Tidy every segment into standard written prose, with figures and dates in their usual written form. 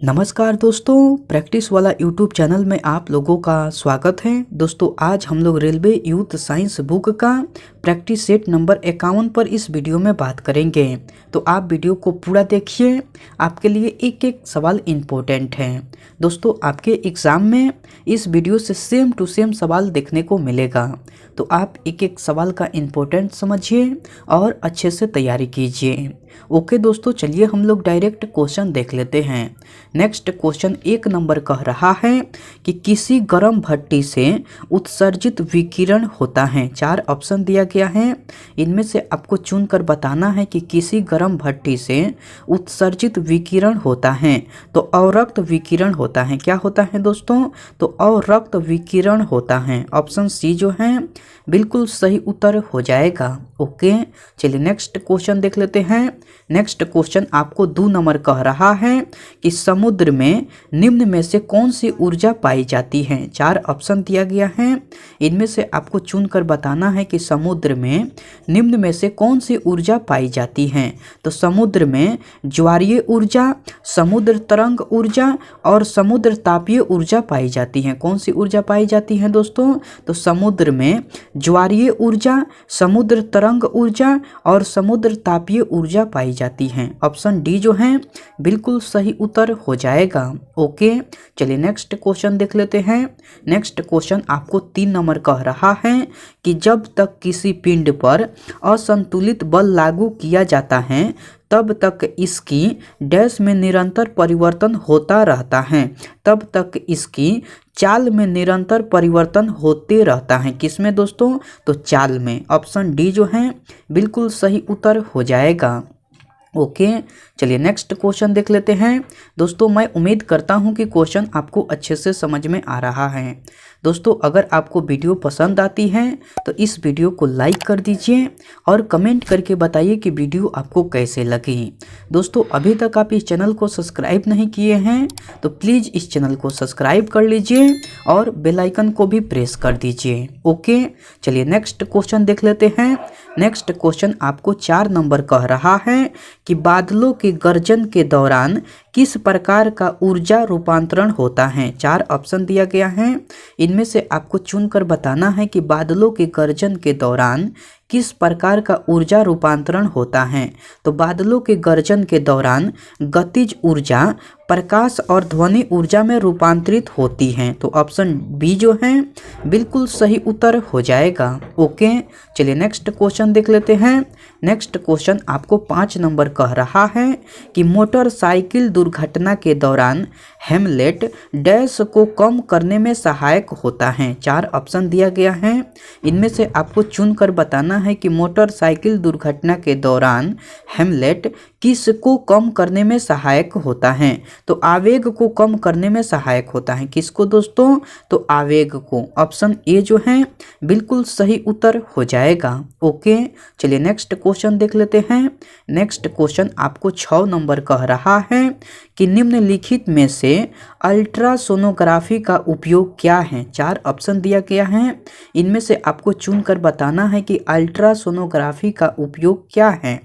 नमस्कार दोस्तों, प्रैक्टिस वाला यूट्यूब चैनल में आप लोगों का स्वागत है। दोस्तों आज हम लोग रेलवे यूथ साइंस बुक का प्रैक्टिस सेट नंबर 51 पर इस वीडियो में बात करेंगे। तो आप वीडियो को पूरा देखिए, आपके लिए एक एक सवाल इम्पोर्टेंट है। दोस्तों आपके एग्ज़ाम में इस वीडियो से सेम टू सेम सवाल देखने को मिलेगा, तो आप एक एक सवाल का इम्पोर्टेंट समझिए और अच्छे से तैयारी कीजिए। ओके दोस्तों, चलिए हम लोग डायरेक्ट क्वेश्चन देख लेते हैं। नेक्स्ट क्वेश्चन 1 नंबर कह रहा है कि किसी गर्म भट्टी से उत्सर्जित विकिरण होता है। 4 ऑप्शन दिया गया है, इनमें से आपको चुनकर बताना है कि किसी गर्म भट्टी से उत्सर्जित विकिरण होता है। तो अवरक्त विकिरण होता है। क्या होता है दोस्तों? तो अवरक्त विकिरण होता है। ऑप्शन सी जो है बिल्कुल सही उत्तर हो जाएगा। ओके, चलिए नेक्स्ट क्वेश्चन देख लेते हैं। नेक्स्ट क्वेश्चन आपको 2 नंबर कह रहा है कि समुद्र में निम्न में से कौन सी ऊर्जा पाई जाती है। 4 ऑप्शन दिया गया है, इनमें से आपको चुनकर बताना है कि समुद्र में निम्न में से कौन सी ऊर्जा पाई जाती है। तो समुद्र में ज्वारीय ऊर्जा, समुद्र तरंग ऊर्जा और समुद्र तापीय ऊर्जा पाई जाती है। कौन सी ऊर्जा पाई जाती है दोस्तों? तो समुद्र में ज्वारीय ऊर्जा, समुद्र तरंग ऊर्जा और समुद्र तापीय ऊर्जा पाई जाती है। ऑप्शन डी जो है बिल्कुल सही उत्तर हो जाएगा। ओके, चलिए नेक्स्ट क्वेश्चन देख लेते हैं। नेक्स्ट क्वेश्चन आपको 3 नंबर कह रहा है कि जब तक किसी पिंड पर असंतुलित बल लागू किया जाता है तब तक इसकी डैश में निरंतर परिवर्तन होता रहता है। तब तक इसकी चाल में निरंतर परिवर्तन होते रहता है। किसमें दोस्तों? तो चाल में। ऑप्शन डी जो है बिल्कुल सही उत्तर हो जाएगा। ओके, चलिए नेक्स्ट क्वेश्चन देख लेते हैं। दोस्तों मैं उम्मीद करता हूं कि क्वेश्चन आपको अच्छे से समझ में आ रहा है। दोस्तों अगर आपको वीडियो पसंद आती है तो इस वीडियो को लाइक कर दीजिए और कमेंट करके बताइए कि वीडियो आपको कैसे लगी। दोस्तों अभी तक आप इस चैनल को सब्सक्राइब नहीं किए हैं तो प्लीज़ इस चैनल को सब्सक्राइब कर लीजिए और बेल आइकन को भी प्रेस कर दीजिए। ओके, चलिए नेक्स्ट क्वेश्चन देख लेते हैं। नेक्स्ट क्वेश्चन आपको 4 नंबर कह रहा है कि बादलों के गर्जन के दौरान किस प्रकार का ऊर्जा रूपांतरण होता है। 4 ऑप्शन दिया गया है, इनमें से आपको चुनकर बताना है कि बादलों के गर्जन के दौरान किस प्रकार का ऊर्जा रूपांतरण होता है। तो बादलों के गर्जन के दौरान गतिज ऊर्जा प्रकाश और ध्वनि ऊर्जा में रूपांतरित होती है। तो ऑप्शन बी जो है बिल्कुल सही उत्तर हो जाएगा। ओके, चलिए नेक्स्ट क्वेश्चन देख लेते हैं। नेक्स्ट क्वेश्चन आपको 5 नंबर कह रहा है कि मोटरसाइकिल दुर्घटना के दौरान हेमलेट डैश को कम करने में सहायक होता है। 4 ऑप्शन दिया गया है, इनमें से आपको चुनकर बताना है कि मोटरसाइकिल दुर्घटना के दौरान हेमलेट किसको कम करने में सहायक होता है। तो आवेग को कम करने में सहायक होता है। किसको दोस्तों? तो आवेग को। ऑप्शन ए जो है बिल्कुल सही उत्तर हो जाएगा। ओके, चलिए नेक्स्ट क्वेश्चन देख लेते हैं। नेक्स्ट क्वेश्चन आपको 6 नंबर कह रहा है कि निम्नलिखित में से अल्ट्रासोनोग्राफी का उपयोग क्या है। 4 ऑप्शन दिया गया है, इनमें से आपको चुनकर बताना है कि अल्ट्रासोनोग्राफी का उपयोग क्या है।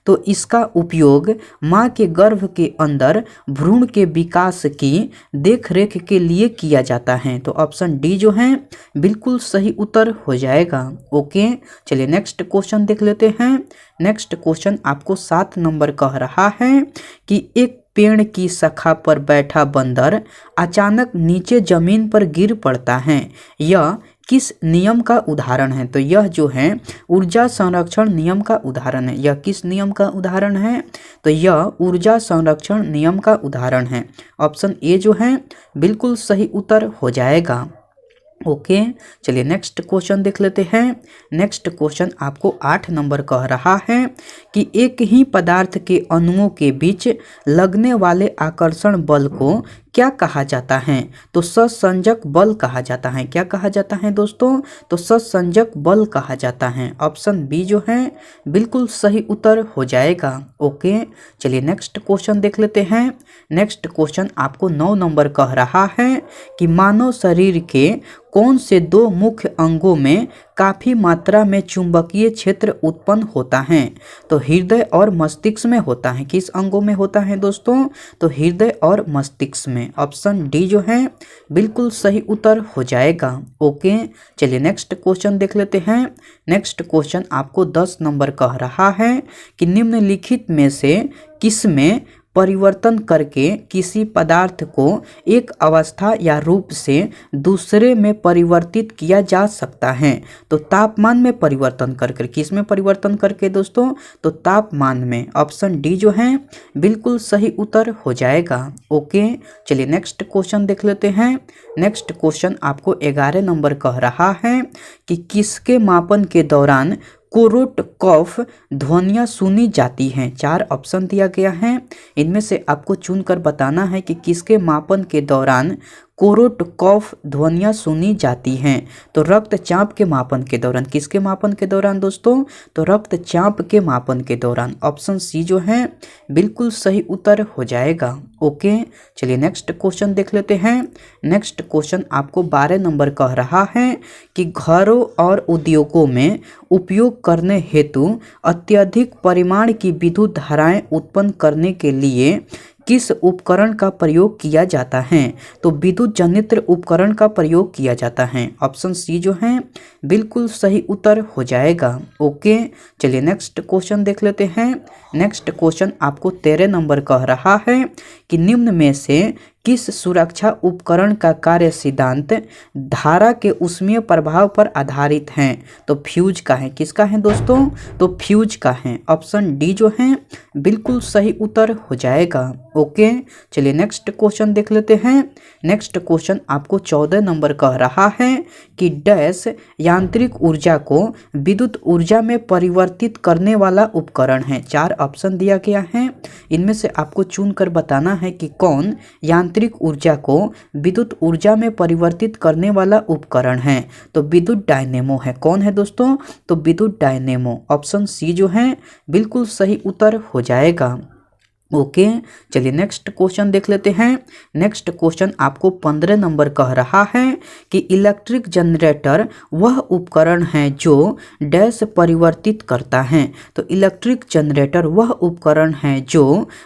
तो इसका उपयोग मां के गर्भ के अंदर भ्रूण के विकास की देखरेख के लिए किया जाता है। तो ऑप्शन डी जो है बिल्कुल सही उत्तर हो जाएगा। ओके, चलिए नेक्स्ट क्वेश्चन देख लेते हैं। नेक्स्ट क्वेश्चन आपको 7 नंबर कह रहा है कि एक पेड़ की शाखा पर बैठा बंदर अचानक नीचे जमीन पर गिर पड़ता है। यह किस नियम का उदाहरण है? तो यह जो है ऊर्जा संरक्षण नियम का उदाहरण है। यह किस नियम का उदाहरण है? तो यह ऊर्जा संरक्षण नियम का उदाहरण है। ऑप्शन ए जो है बिल्कुल सही उत्तर हो जाएगा। ओके, चलिए नेक्स्ट क्वेश्चन देख लेते हैं। नेक्स्ट क्वेश्चन आपको 8 नंबर कह रहा है कि एक ही पदार्थ के अणुओं के बीच लगने वाले आकर्षण बल को क्या कहा जाता है। तो सहसंजक बल कहा जाता है। क्या कहा जाता है दोस्तों? तो सहसंजक बल कहा जाता है। ऑप्शन बी जो है बिल्कुल सही उत्तर हो जाएगा। ओके, चलिए नेक्स्ट क्वेश्चन देख लेते हैं। नेक्स्ट क्वेश्चन आपको 9 नंबर कह रहा है कि मानव शरीर के कौन से 2 मुख्य अंगों में काफ़ी मात्रा में चुंबकीय क्षेत्र उत्पन्न होता है? तो हृदय और मस्तिष्क में होता है। किस अंगों में होता है दोस्तों? तो हृदय और मस्तिष्क में। ऑप्शन डी जो है बिल्कुल सही उत्तर हो जाएगा। ओके, चलिए नेक्स्ट क्वेश्चन देख लेते हैं। नेक्स्ट क्वेश्चन आपको 10 नंबर कह रहा है कि निम्नलिखित में से किसमें परिवर्तन करके किसी पदार्थ को एक अवस्था या रूप से दूसरे में परिवर्तित किया जा सकता है? तो तापमान में परिवर्तन करके। किस में परिवर्तन करके दोस्तों? तो तापमान में। ऑप्शन डी जो है बिल्कुल सही उत्तर हो जाएगा। ओके, चलिए नेक्स्ट क्वेश्चन देख लेते हैं। नेक्स्ट क्वेश्चन आपको 11 नंबर कह रहा है कि किसके मापन के दौरान कोरोटकॉफ ध्वनियाँ सुनी जाती हैं? 4 ऑप्शन दिया गया है, इनमें से आपको चुनकर बताना है कि किसके मापन के दौरान कोरोटकॉफ ध्वनियाँ सुनी जाती हैं। तो रक्तचाप के मापन के दौरान। किसके मापन के दौरान दोस्तों? तो रक्तचाप के मापन के दौरान। ऑप्शन सी जो है बिल्कुल सही उत्तर हो जाएगा। ओके, चलिए नेक्स्ट क्वेश्चन देख लेते हैं। नेक्स्ट क्वेश्चन आपको 12 नंबर कह रहा है कि घरों और उद्योगों में उपयोग करने हेतु अत्यधिक परिमाण की विद्युत धाराएं उत्पन्न करने के लिए किस उपकरण का प्रयोग किया जाता है? तो विद्युत जनित्र उपकरण का प्रयोग किया जाता है। ऑप्शन सी जो है बिल्कुल सही उत्तर हो जाएगा। ओके, चलिए नेक्स्ट क्वेश्चन देख लेते हैं। नेक्स्ट क्वेश्चन आपको 13 नंबर कह रहा है कि निम्न में से किस सुरक्षा उपकरण का कार्य सिद्धांत धारा के ऊष्मीय प्रभाव पर आधारित है? तो फ्यूज का है। किसका है दोस्तों? तो फ्यूज का है। ऑप्शन डी जो है बिल्कुल सही उत्तर हो जाएगा। ओके, चलिए नेक्स्ट क्वेश्चन देख लेते हैं। नेक्स्ट क्वेश्चन आपको 14 नंबर कह रहा है कि डैश यांत्रिक ऊर्जा को विद्युत ऊर्जा में परिवर्तित करने वाला उपकरण है। 4 ऑप्शन दिया गया है, इनमें से आपको चुनकर बताना है कि कौन यांत्रिक ऊर्जा को विद्युत ऊर्जा में परिवर्तित करने वाला उपकरण है। तो विद्युत डायनेमो है। कौन है दोस्तों? तो विद्युत डायनेमो। ऑप्शन सी जो है बिल्कुल सही उत्तर हो जाएगा। ओके, चलिए नेक्स्ट क्वेश्चन देख लेते हैं। नेक्स्ट क्वेश्चन आपको 15 नंबर कह रहा है कि इलेक्ट्रिक जनरेटर वह उपकरण है जो डैश परिवर्तित करता है। तो इलेक्ट्रिक जनरेटर वह उपकरण है जो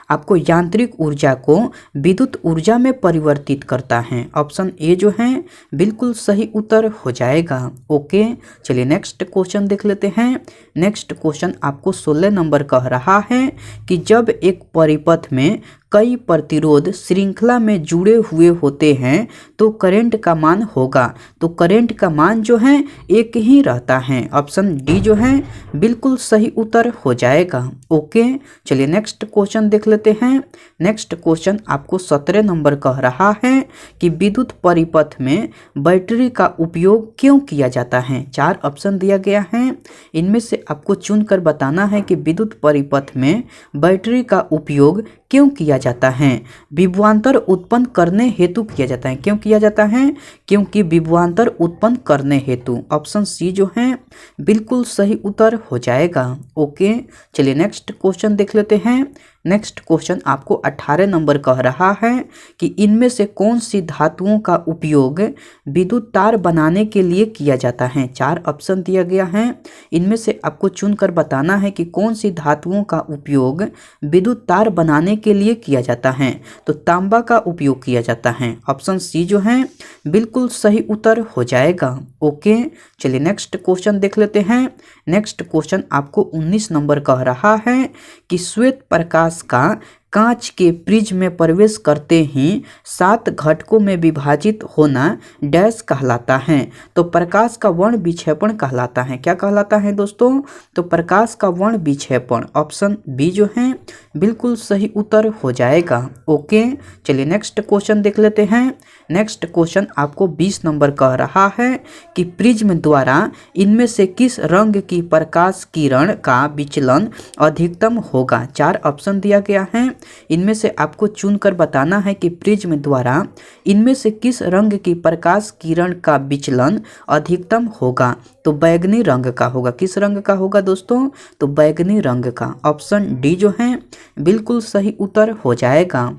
आपको यांत्रिक ऊर्जा को विद्युत ऊर्जा में परिवर्तित करता है। ऑप्शन ए जो है बिल्कुल सही उत्तर हो जाएगा। ओके, चलिए नेक्स्ट क्वेश्चन देख लेते हैं। नेक्स्ट क्वेश्चन आपको 16 नंबर कह रहा है कि जब एक परिपथ में कई प्रतिरोध श्रृंखला में जुड़े हुए होते हैं तो करंट का मान होगा। तो करंट का मान जो है एक ही रहता है। ऑप्शन डी जो है बिल्कुल सही उत्तर हो जाएगा। ओके, चलिए नेक्स्ट क्वेश्चन देख लेते हैं। नेक्स्ट क्वेश्चन आपको 17 नंबर कह रहा है कि विद्युत परिपथ में बैटरी का उपयोग क्यों किया जाता है? 4 ऑप्शन दिया गया है, इनमें से आपको चुनकर बताना है कि विद्युत परिपथ में बैटरी का उपयोग क्यों किया जाता है? विभवांतर उत्पन्न करने हेतु किया जाता है। क्यों किया जाता है? क्योंकि विभवांतर उत्पन्न करने हेतु। ऑप्शन सी जो है बिल्कुल सही उत्तर हो जाएगा। ओके, चलिए नेक्स्ट क्वेश्चन देख लेते हैं। नेक्स्ट क्वेश्चन आपको 18 नंबर कह रहा है कि इनमें से कौन सी धातुओं का उपयोग विद्युत तार बनाने के लिए किया जाता है? 4 ऑप्शन दिया गया है, इनमें से आपको चुनकर बताना है कि कौन सी धातुओं का उपयोग विद्युत तार बनाने के लिए किया जाता है। तो तांबा का उपयोग किया जाता है। ऑप्शन सी जो है बिल्कुल सही उत्तर हो जाएगा। ओके, चलिए नेक्स्ट क्वेश्चन देख लेते हैं। नेक्स्ट क्वेश्चन आपको 19 नंबर कह रहा है कि श्वेत प्रकाश का कांच के प्रिज्म में प्रवेश करते ही 7 घटकों में विभाजित होना डैश कहलाता है। तो प्रकाश का वर्ण विक्षेपण कहलाता है। क्या कहलाता है दोस्तों? तो प्रकाश का वर्ण विक्षेपण। ऑप्शन बी जो है बिल्कुल सही उत्तर हो जाएगा। ओके, चलिए नेक्स्ट क्वेश्चन देख लेते हैं। नेक्स्ट क्वेश्चन आपको 20 नंबर कह रहा है कि प्रिज्म द्वारा इनमें से किस रंग की प्रकाश किरण का विचलन अधिकतम होगा? 4 ऑप्शन दिया गया है, इनमें से आपको चुनकर बताना है कि प्रिज्म द्वारा इनमें से किस रंग की प्रकाश किरण का विचलन अधिकतम होगा। तो बैगनी रंग का होगा। किस रंग का होगा दोस्तों? तो बैगनी रंग का। ऑप्शन डी जो है बिल्कुल सही उत्तर हो जाएगा।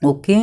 ओके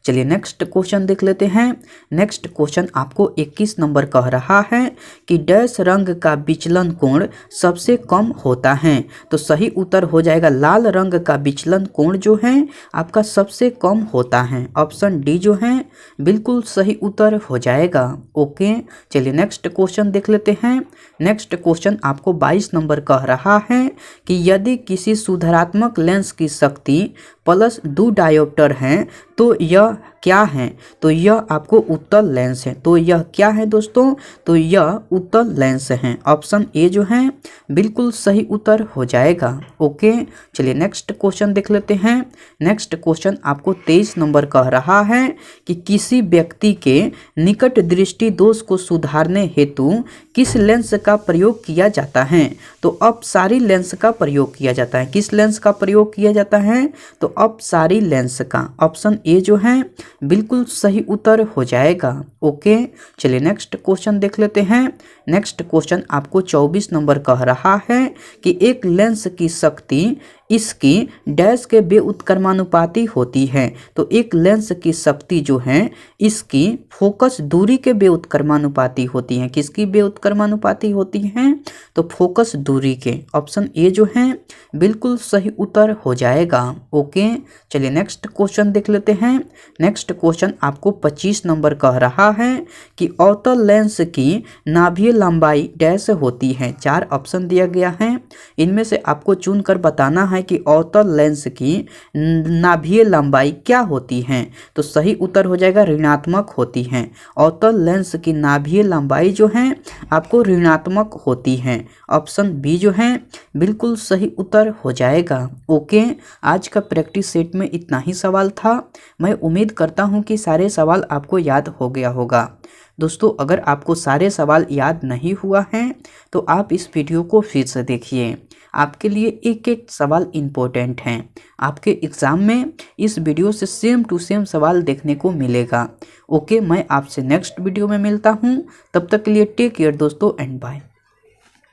चलिए नेक्स्ट क्वेश्चन देख लेते हैं। नेक्स्ट क्वेश्चन आपको 21 नंबर कह रहा है कि डैश रंग का विचलन कोण सबसे कम होता है। तो सही उत्तर हो जाएगा लाल रंग का विचलन कोण जो है आपका सबसे कम होता है। ऑप्शन डी जो है बिल्कुल सही उत्तर हो जाएगा। ओके चलिए नेक्स्ट क्वेश्चन देख लेते हैं। नेक्स्ट क्वेश्चन आपको 22 नंबर कह रहा है कि यदि किसी सुधारात्मक लेंस की शक्ति +2 डायोप्टर है तो यह क्या है? तो यह आपको उत्तल लेंस है। तो यह क्या है दोस्तों? तो यह उत्तल लेंस है। ऑप्शन ए जो है बिल्कुल सही उत्तर हो जाएगा। ओके चलिए नेक्स्ट क्वेश्चन देख लेते हैं। नेक्स्ट क्वेश्चन आपको 23 नंबर कह रहा है कि किसी व्यक्ति के निकट दृष्टि दोष को सुधारने हेतु किस लेंस का प्रयोग किया जाता है? तो अपसारी लेंस का प्रयोग किया जाता है। किस लेंस का प्रयोग किया जाता है? तो अपसारी लेंस का। ऑप्शन ए जो है बिल्कुल सही उत्तर हो जाएगा। ओके चलिए नेक्स्ट क्वेश्चन देख लेते हैं। नेक्स्ट क्वेश्चन आपको 24 नंबर कह रहा है कि एक लेंस की शक्ति इसकी डैश के व्युत्क्रमानुपाती होती है। तो एक लेंस की शक्ति जो है इसकी फोकस दूरी के व्युत्क्रमानुपाती होती है। किसकी व्युत्क्रमानुपाती होती है? तो फोकस दूरी के। ऑप्शन ए जो है बिल्कुल सही उत्तर हो जाएगा। ओके चलिए नेक्स्ट क्वेश्चन देख लेते हैं। नेक्स्ट क्वेश्चन आपको 25 नंबर कह रहा है कि अवतल लेंस की नाभीय लंबाई डैश होती है। 4 ऑप्शन दिया गया है, इनमें से आपको चुनकर बताना है कि अवतल लेंस की नाभीय लंबाई क्या होती है। तो सही उत्तर हो जाएगा ऋणात्मक होती है। अवतल लेंस की नाभीय लंबाई जो है आपको ऋणात्मक होती है। ऑप्शन बी जो है बिल्कुल सही उत्तर हो जाएगा। ओके आज का प्रैक्टिस सेट में इतना ही सवाल था। मैं उम्मीद करता हूं कि सारे सवाल आपको याद हो गया होगा। दोस्तों अगर आपको सारे सवाल याद नहीं हुआ है तो आप इस वीडियो को फिर से देखिए। आपके लिए एक एक सवाल इम्पोर्टेंट हैं। आपके एग्ज़ाम में इस वीडियो से सेम टू सेम सवाल देखने को मिलेगा। ओके मैं आपसे नेक्स्ट वीडियो में मिलता हूँ। तब तक के लिए टेक केयर दोस्तों एंड बाय।